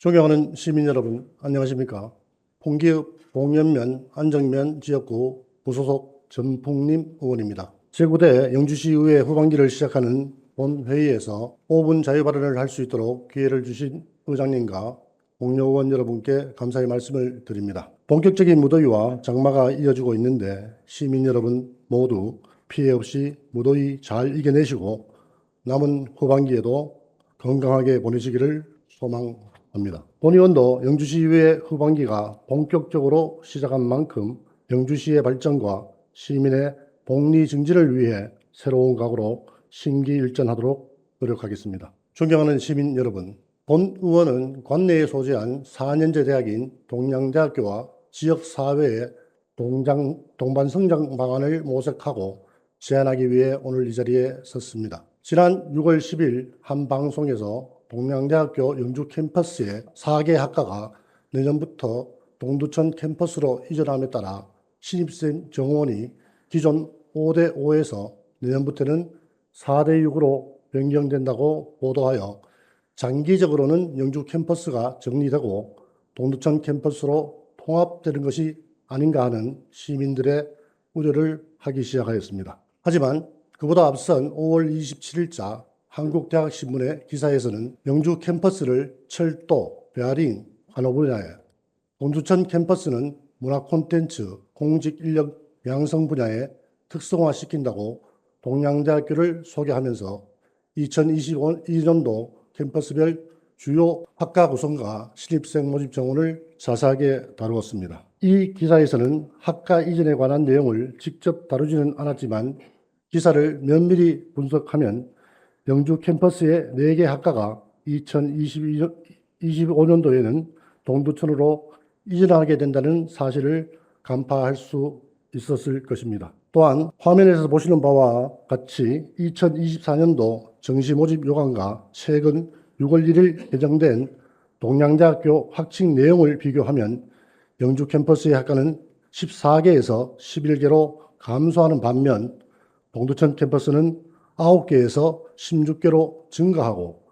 존경하는 시민 여러분, 안녕하십니까? 풍기읍 봉연면 안정면 지역구 무소속 전풍림 의원입니다. 제9대 영주시의회 후반기를 시작하는 본 회의에서 5분 자유 발언을 할 수 있도록 기회를 주신 의장님과 동료 의원 여러분께 감사의 말씀을 드립니다. 본격적인 무더위와 장마가 이어지고 있는데 시민 여러분 모두 피해 없이 무더위 잘 이겨내시고 남은 후반기에도 건강하게 보내시기를 소망합니다. 본의원도 영주시의회 후반기가 본격적으로 시작한 만큼 영주시의 발전과 시민의 복리 증진을 위해 새로운 각오로 심기일전하도록 노력하겠습니다. 존경하는 시민 여러분, 본 의원은 관내에 소재한 4년제 대학인 동양대학교와 지역사회의 동반성장 방안을 모색하고 제안하기 위해 오늘 이 자리에 섰습니다. 지난 6월 10일 한 방송에서 동양대학교 영주 캠퍼스의 4개 학과가 내년부터 동두천 캠퍼스로 이전함에 따라 신입생 정원이 기존 5대5에서 내년부터는 4대6으로 변경된다고 보도하여 장기적으로는 영주 캠퍼스가 정리되고 동두천 캠퍼스로 통합되는 것이 아닌가 하는 시민들의 우려를 하기 시작하였습니다. 하지만 그보다 앞선 5월 27일자 한국대학신문의 기사에서는 영주 캠퍼스를 철도, 베어링, 환호 분야에, 동두천 캠퍼스는 문화 콘텐츠, 공직 인력 양성 분야에 특성화시킨다고 동양대학교를 소개하면서 2022년도 캠퍼스별 주요 학과 구성과 신입생 모집 정원을 자세하게 다루었습니다. 이 기사에서는 학과 이전에 관한 내용을 직접 다루지는 않았지만 기사를 면밀히 분석하면 영주 캠퍼스의 4개 학과가 2025년도에는 동두천으로 이전하게 된다는 사실을 간파할 수 있었을 것입니다. 또한 화면에서 보시는 바와 같이 2024년도 정시 모집 요강과 최근 6월 1일 개정된 동양대학교 확칭 내용을 비교하면 영주 캠퍼스의 학과는 14개에서 11개로 감소하는 반면 동두천 캠퍼스는 9개에서 16개로 증가하고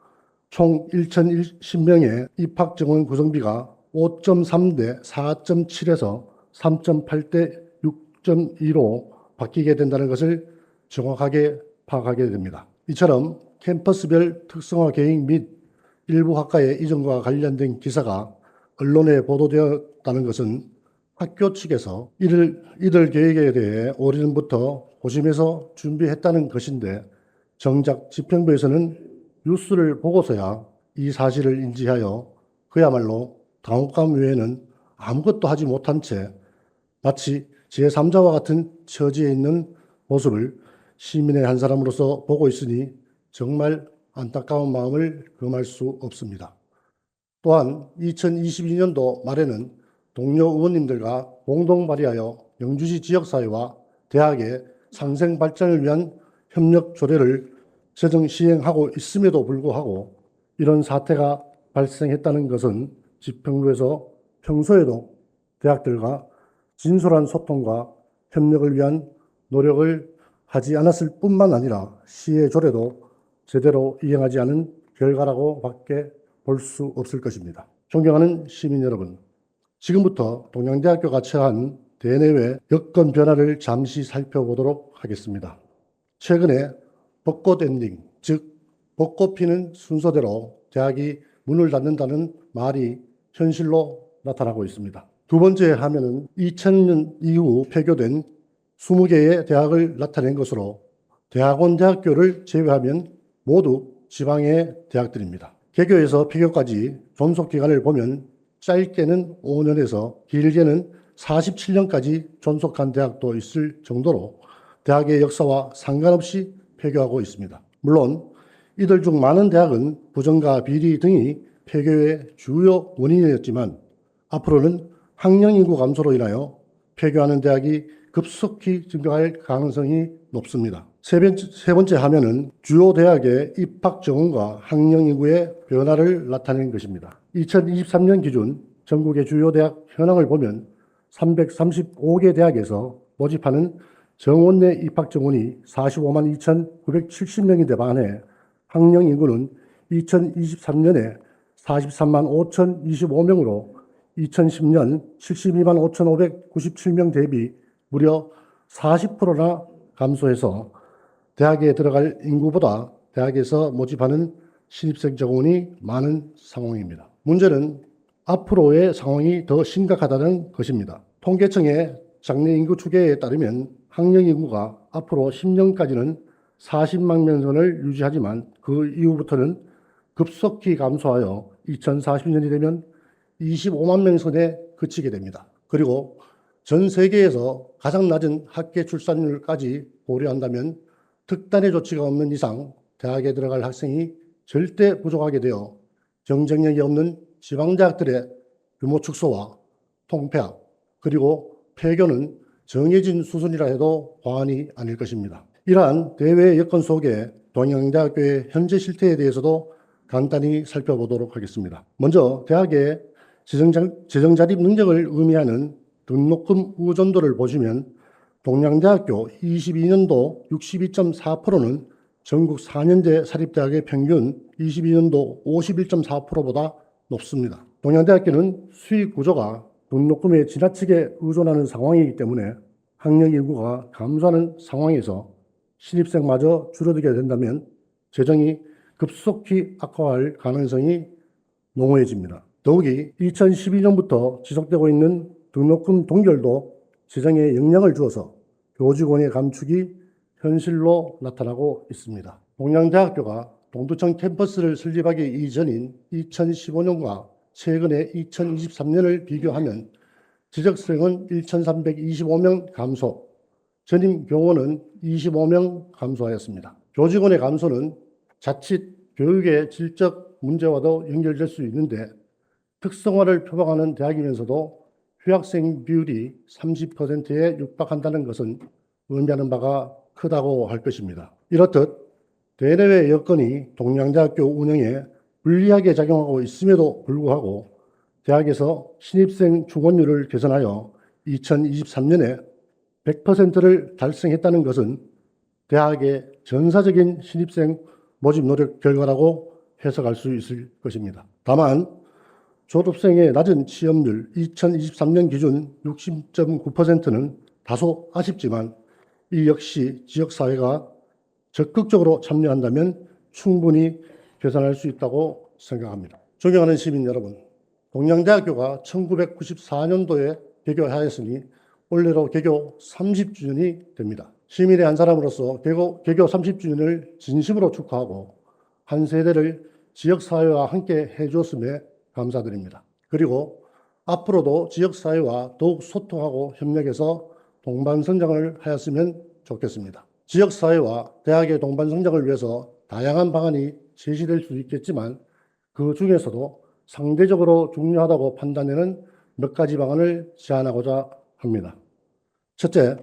총 1,010명의 입학 정원 구성비가 5.3대 4.7에서 3.8대 6.2로 바뀌게 된다는 것을 정확하게 파악하게 됩니다. 이처럼 캠퍼스별 특성화 계획 및 일부 학과의 이전과 관련된 기사가 언론에 보도되었다는 것은 학교 측에서 이들 계획에 대해 오래전부터 고심해서 준비했다는 것인데 정작 집행부에서는 뉴스를 보고서야 이 사실을 인지하여 그야말로 당혹감 외에는 아무것도 하지 못한 채 마치 제3자와 같은 처지에 있는 모습을 시민의 한 사람으로서 보고 있으니 정말 안타까운 마음을 금할 수 없습니다. 또한 2022년도 말에는 동료 의원님들과 공동 발의하여 영주시 지역사회와 대학의 상생 발전을 위한 협력 조례를 제정 시행하고 있음에도 불구하고 이런 사태가 발생했다는 것은 집행부에서 평소에도 대학들과 진솔한 소통과 협력을 위한 노력을 하지 않았을 뿐만 아니라 시의 조례도 제대로 이행하지 않은 결과라고 밖에 볼 수 없을 것입니다. 존경하는 시민 여러분, 지금부터 동양대학교가 처한 대내외 여건 변화를 잠시 살펴보도록 하겠습니다. 최근에 벚꽃 엔딩, 즉 벚꽃 피는 순서대로 대학이 문을 닫는다는 말이 현실로 나타나고 있습니다. 두 번째 화면은 2000년 이후 폐교된 20개의 대학을 나타낸 것으로 대학원 대학교를 제외하면 모두 지방의 대학들입니다. 개교에서 폐교까지 존속기간을 보면 짧게는 5년에서 길게는 47년까지 존속한 대학도 있을 정도로 대학의 역사와 상관없이 폐교하고 있습니다. 물론 이들 중 많은 대학은 부정과 비리 등이 폐교의 주요 원인이었지만 앞으로는 학령 인구 감소로 인하여 폐교하는 대학이 급속히 증가할 가능성이 높습니다. 세 번째 화면은 주요 대학의 입학 정원과 학령 인구의 변화를 나타내는 것입니다. 2023년 기준 전국의 주요 대학 현황을 보면 335개 대학에서 모집하는 정원 내 입학 정원이 45만 2,970명인데 반해 학령 인구는 2023년에 43만 5,025명으로 2010년 72만 5,597명 대비 무려 40%나 감소해서 대학에 들어갈 인구보다 대학에서 모집하는 신입생 정원이 많은 상황입니다. 문제는 앞으로의 상황이 더 심각하다는 것입니다. 통계청의 장래 인구 추계에 따르면 학령 인구가 앞으로 10년까지는 40만 명 선을 유지하지만 그 이후부터는 급속히 감소하여 2040년이 되면 25만 명 선에 그치게 됩니다. 그리고 전 세계에서 가장 낮은 학계 출산율까지 고려한다면 특단의 조치가 없는 이상 대학에 들어갈 학생이 절대 부족하게 되어 경쟁력이 없는 지방대학들의 규모 축소와 통폐합 그리고 폐교는 정해진 수순이라 해도 과언이 아닐 것입니다. 이러한 대외 여건 속에 동양대학교의 현재 실태에 대해서도 간단히 살펴보도록 하겠습니다. 먼저 대학의 재정 자립 능력을 의미하는 등록금 의존도를 보시면 동양대학교 22년도 62.4%는 전국 4년제 사립대학의 평균 22년도 51.4%보다 높습니다. 동양대학교는 수익 구조가 등록금에 지나치게 의존하는 상황이기 때문에 학령 인구가 감소하는 상황에서 신입생마저 줄어들게 된다면 재정이 급속히 악화할 가능성이 농후해집니다. 더욱이 2012년부터 지속되고 있는 등록금 동결도 재정에 영향을 주어서 교직원의 감축이 현실로 나타나고 있습니다. 동양대학교가 동두천 캠퍼스를 설립하기 이전인 2015년과 최근의 2023년을 비교하면 지적생은 1,325명 감소, 전임 교원은 25명 감소하였습니다. 교직원의 감소는 자칫 교육의 질적 문제와도 연결될 수 있는데 특성화를 표방하는 대학이면서도 휴학생 비율이 30%에 육박한다는 것은 의미하는 바가 크다고 할 것입니다. 이렇듯 대내외 여건이 동양대학교 운영에 불리하게 작용하고 있음에도 불구하고 대학에서 신입생 충원율을 개선하여 2023년에 100%를 달성했다는 것은 대학의 전사적인 신입생 모집 노력 결과라고 해석할 수 있을 것입니다. 다만 졸업생의 낮은 취업률 2023년 기준 60.9%는 다소 아쉽지만 이 역시 지역사회가 적극적으로 참여한다면 충분히 개선할 수 있다고 생각합니다. 존경하는 시민 여러분, 동양대학교가 1994년도에 개교하였으니 올해로 개교 30주년이 됩니다. 시민의 한 사람으로서 개교 30주년을 진심으로 축하하고 한 세대를 지역사회와 함께 해주었음에 감사드립니다. 그리고 앞으로도 지역사회와 더욱 소통하고 협력해서 동반성장을 하였으면 좋겠습니다. 지역사회와 대학의 동반성장을 위해서 다양한 방안이 제시될 수 있겠지만 그 중에서도 상대적으로 중요하다고 판단되는 몇 가지 방안을 제안하고자 합니다. 첫째,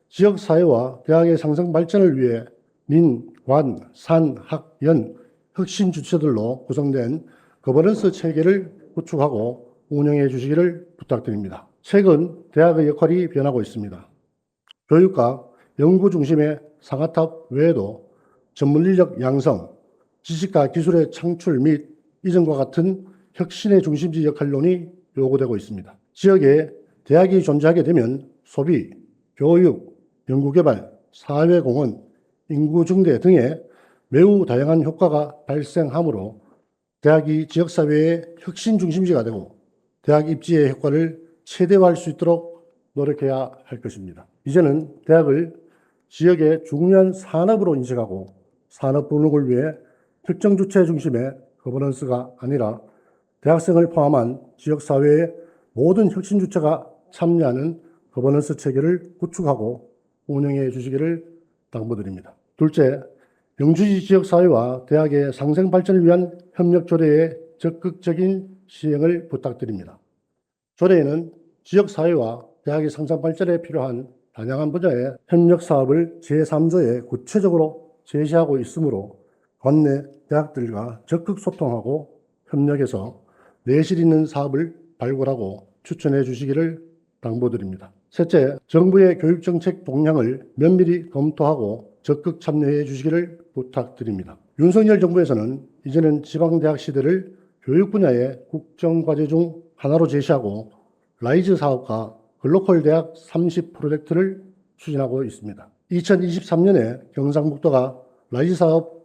지역사회와 대학의 상승 발전을 위해 민, 관, 산, 학, 연, 혁신 주체들로 구성된 거버넌스 체계를 구축하고 운영해 주시기를 부탁드립니다. 최근 대학의 역할이 변하고 있습니다. 교육과 연구 중심의 상하탑 외에도 전문인력 양성, 지식과 기술의 창출 및 이전과 같은 혁신의 중심지 역할론이 요구되고 있습니다. 지역에 대학이 존재하게 되면 소비, 교육, 연구개발, 사회공헌, 인구 증대 등의 매우 다양한 효과가 발생하므로 대학이 지역사회의 혁신 중심지가 되고 대학 입지의 효과를 최대화할 수 있도록 노력해야 할 것입니다. 이제는 대학을 지역의 중요한 산업으로 인식하고 산업 분업을 위해 특정 주체 중심의 거버넌스가 아니라 대학생을 포함한 지역사회의 모든 혁신 주체가 참여하는 거버넌스 체계를 구축하고 운영해 주시기를 당부드립니다. 둘째, 영주시 지역사회와 대학의 상생 발전을 위한 협력 조례의 적극적인 시행을 부탁드립니다. 조례에는 지역사회와 대학의 상생 발전에 필요한 다양한 분야의 협력 사업을 제3조에 구체적으로 제시하고 있으므로 관내 대학들과 적극 소통하고 협력해서 내실 있는 사업을 발굴하고 추천해 주시기를 당부드립니다. 셋째, 정부의 교육정책 동향을 면밀히 검토하고 적극 참여해 주시기를 부탁드립니다. 윤석열 정부에서는 이제는 지방대학 시대를 교육 분야의 국정과제 중 하나로 제시하고 라이즈 사업과 글로컬 대학 30 프로젝트를 추진하고 있습니다. 2023년에 경상북도가 라이즈 사업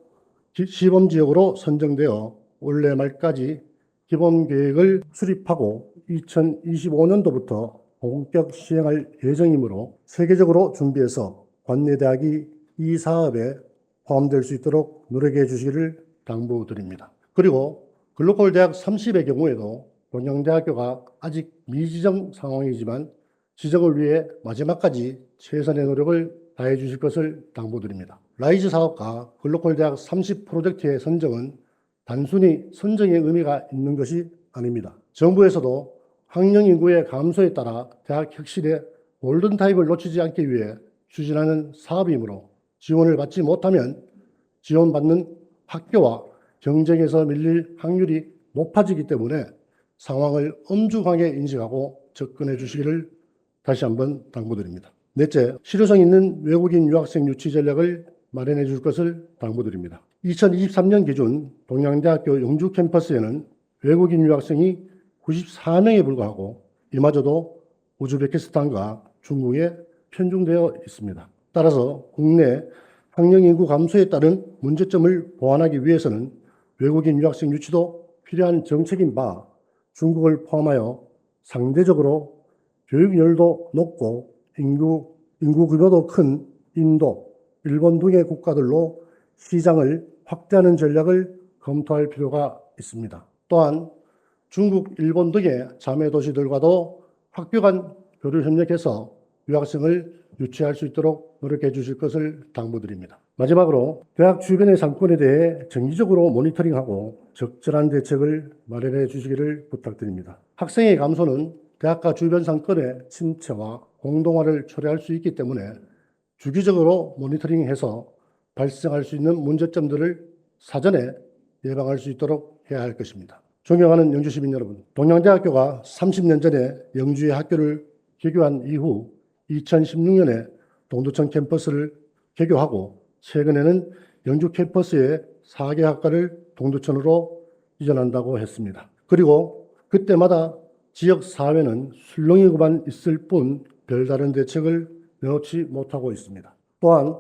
시범지역으로 선정되어 올해 말까지 기본계획을 수립하고 2025년도부터 본격 시행할 예정이므로 세계적으로 준비해서 관내대학이 이 사업에 포함될 수 있도록 노력해 주시기를 당부드립니다. 그리고 글로컬 대학 30의 경우에도 동양대학교가 아직 미지정 상황이지만 지정을 위해 마지막까지 최선의 노력을 다해 주실 것을 당부드립니다. 라이즈 사업과 글로컬 대학 30 프로젝트의 선정은 단순히 선정의 의미가 있는 것이 아닙니다. 정부에서도 학령 인구의 감소에 따라 대학 혁신의 골든타임을 놓치지 않기 위해 추진하는 사업이므로 지원을 받지 못하면 지원받는 학교와 경쟁에서 밀릴 확률이 높아지기 때문에 상황을 엄중하게 인식하고 접근해 주시기를 다시 한번 당부드립니다. 넷째, 실효성 있는 외국인 유학생 유치 전략을 마련해 줄 것을 당부드립니다. 2023년 기준 동양대학교 영주 캠퍼스에는 외국인 유학생이 94명에 불과하고 이마저도 우즈베키스탄과 중국에 편중되어 있습니다. 따라서 국내 학령 인구 감소에 따른 문제점을 보완하기 위해서는 외국인 유학생 유치도 필요한 정책인 바 중국을 포함하여 상대적으로 교육열도 높고 인구 규모도 큰 인도, 일본 등의 국가들로 시장을 확대하는 전략을 검토할 필요가 있습니다. 또한 중국, 일본 등의 자매 도시들과도 학교 간 교류 협력해서 유학생을 유치할 수 있도록 노력해 주실 것을 당부드립니다. 마지막으로 대학 주변의 상권에 대해 정기적으로 모니터링하고 적절한 대책을 마련해 주시기를 부탁드립니다. 학생의 감소는 대학가 주변 상권의 침체와 공동화를 초래할 수 있기 때문에 주기적으로 모니터링해서 발생할 수 있는 문제점들을 사전에 예방할 수 있도록 해야 할 것입니다. 존경하는 영주 시민 여러분, 동양대학교가 30년 전에 영주의 학교를 개교한 이후 2016년에 동두천 캠퍼스를 개교하고 최근에는 영주 캠퍼스의 4개 학과를 동두천으로 이전한다고 했습니다. 그리고 그때마다 지역 사회는 술렁이고만 있을 뿐 별다른 대책을 내놓지 못하고 있습니다. 또한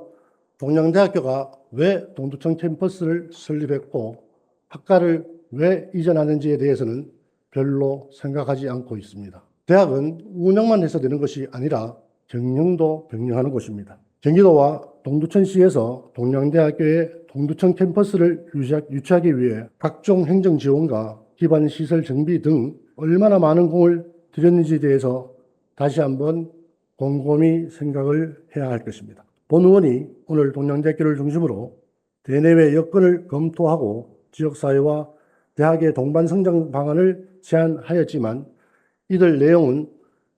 동양대학교가 왜 동두천 캠퍼스를 설립했고 학과를 왜 이전하는지에 대해서는 별로 생각하지 않고 있습니다. 대학은 운영만 해서 되는 것이 아니라 경영도 병행하는 곳입니다. 경기도와 동두천시에서 동양대학교의 동두천 캠퍼스를 유치하기 위해 각종 행정 지원과 기반 시설 정비 등 얼마나 많은 공을 들였는지에 대해서 다시 한번 곰곰이 생각을 해야 할 것입니다. 본 의원이 오늘 동양대학교를 중심으로 대내외 여건을 검토하고 지역사회와 대학의 동반 성장 방안을 제안하였지만 이들 내용은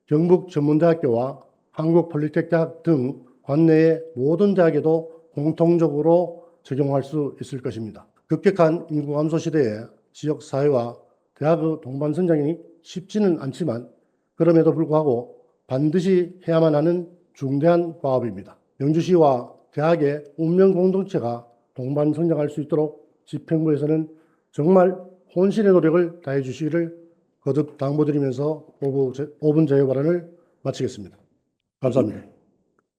경북전문대학교와 한국폴리텍대학 등 관내의 모든 대학에도 공통적으로 적용할 수 있을 것입니다. 급격한 인구 감소 시대에 지역사회와 대학의 동반 성장이 쉽지는 않지만 그럼에도 불구하고 반드시 해야만 하는 중대한 과업입니다. 영주시와 대학의 운명 공동체가 동반 성장할 수 있도록 집행부에서는 정말 혼신의 노력을 다해 주시기를 거듭 당부드리면서 5분 자유 발언을 마치겠습니다. 감사합니다.